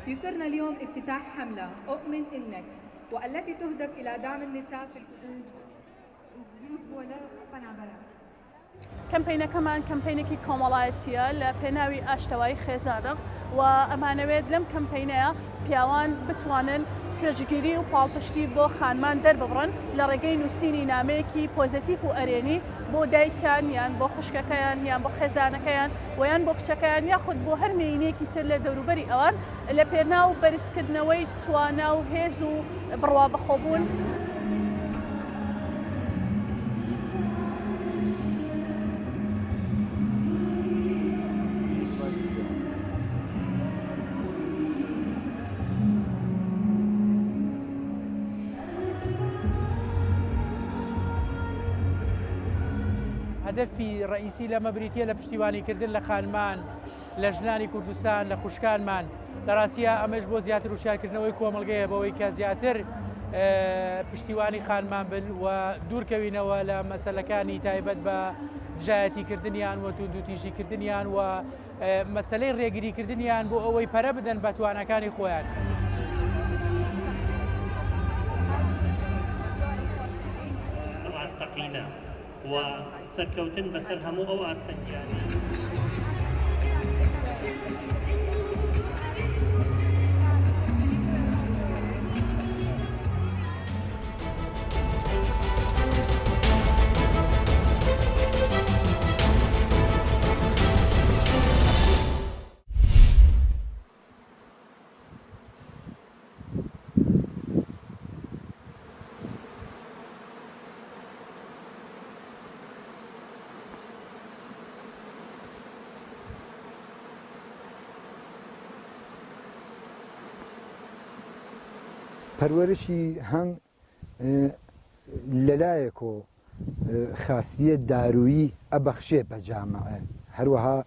يسرنا اليوم افتتاح حملة أؤمن إنك، والتي تهدف إلى دعم النساء في کەمپینەکەمان کەمپینێکی کۆمەڵایەتیە لە پێناوی ئاشتەوایی خێزانە و ئەمانەوێت لەم کەمپینەیە پیاوان بتوانن پێشگیری و پاڵپشتی بۆ خانمان دەرببڕن لە ڕێگەی نووسینی نامەیەکی پۆزیتیڤ و ئەرێنی بۆ دایکیان یان بۆ خوشکەکەیان یان بۆ خێزانەکەیان ویان بۆ کچەکەیان یاخود بۆ هەر مێینەیەکی تر لە دەوروبەری ئەوان لە پێناو بەرزکردنەوەی توانا و هێز و بڕوا بەخۆبوون. هدفی ڕئیسی لەمە بریتە لە پشتیوانیکردن لە خانمان لە ژنانی کوردستان لە خوشکانمان لە ڕاستیە ئەمەش بۆ زیاتر وشارکردنەوەی کۆمەڵگەیە بەوەی کە زیاتر پشتیوانی خانمان بن و دوورکەوینەوە لە مەسەلەکانی تایبەت بە دژایەتیکردنیان و توندوتیژیکردنیان و مەسەلەی ڕێگریکردنیان بۆ ئەوەی پەرە بدەن بە توانەکانی خۆیان. ڕاستەقینە و سەرکەوتن بەسەر هەموو ئەو ئاستەنجانە. پەروەرشی هەنگ لەلایەک و خاصیە دارویی ئەبەخشێ بە جامعە هەروەها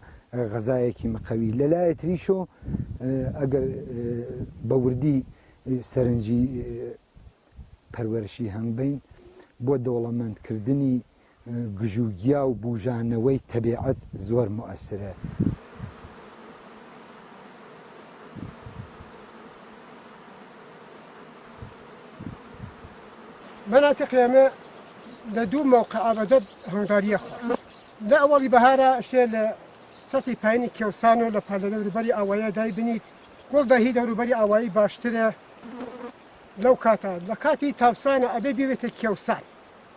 غەزایەکی مقەوی لەلایە تریشۆ ئەگەر بەوردی سەرنجی پەروەرشی هەنگ بین بۆ دەوڵەمەندکردنی گژوگیا و بوژانەوەی تەبیعەت زۆر مؤثرە. مناطق ئێمە لە دوو مەوقع بەدەب هەنگداریە خۆ لە ئەوەڵی بەهارە شتێ لە سەتی پایینی کێوسان و لە پەلە دەوروبەری ئاوایە دای بنیت گوڵ دەهی دەوروبەری ئاوایی باشترە لەو کاتە لە کاتی تاوسانە ئەبێ بێتە کێوسان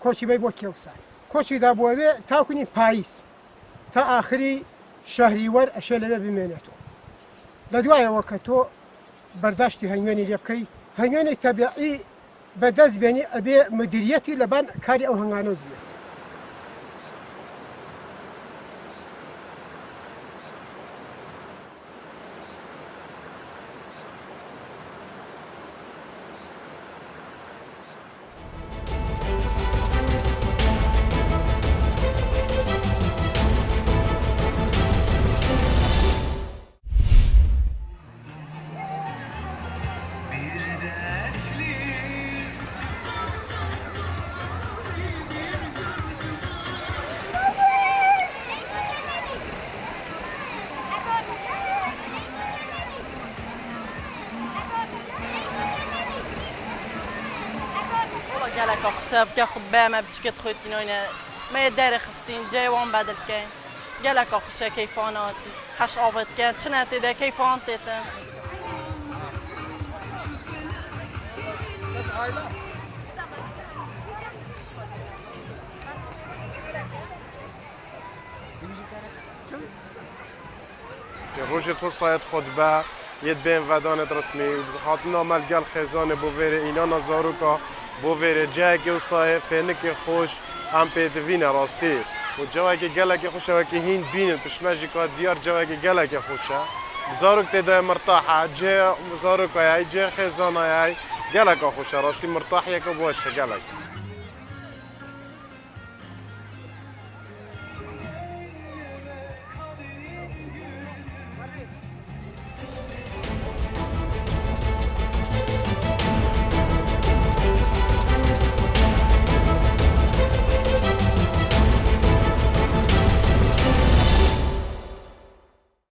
کۆچی بێ بۆ کێوسان کۆچی دابووەوێ تاکوونی پاییس تا ئاخری شەهریوەر ئەشێ لەوێ بمێنێتەوە لە دوایەوە کە تۆ بەرداشتی هەنگوێنی لێ بکەی هەنگوێنی تەبیعی بەدەست بێنی ئەبێ مدیریەتی لەبان کاری ئەو هەنگانە بێ. قالك أخسر كأخذ بامة بتشكت خوتين هنا ما يداري خستين جاي وان بعد الكين قالك أخسر كيفانات حش أفضل كان شناتي ده كيفان تيتن روجت فرصة خطبة يد بين فدانة رسمي وخاطنا ملقى الخزانة بوفير إينا نزاروكا بوفير جاكي وصايف فينك خوش أم بيتفينا راستي وجواكي جالك خوشة وكي هين بين بشماجي كات ديار جواكي جالك خوشة زاروك تدا مرتاحة جا زاروك هاي جا خزانة هاي جالك خوشة راستي مرتاح يك بوش جالك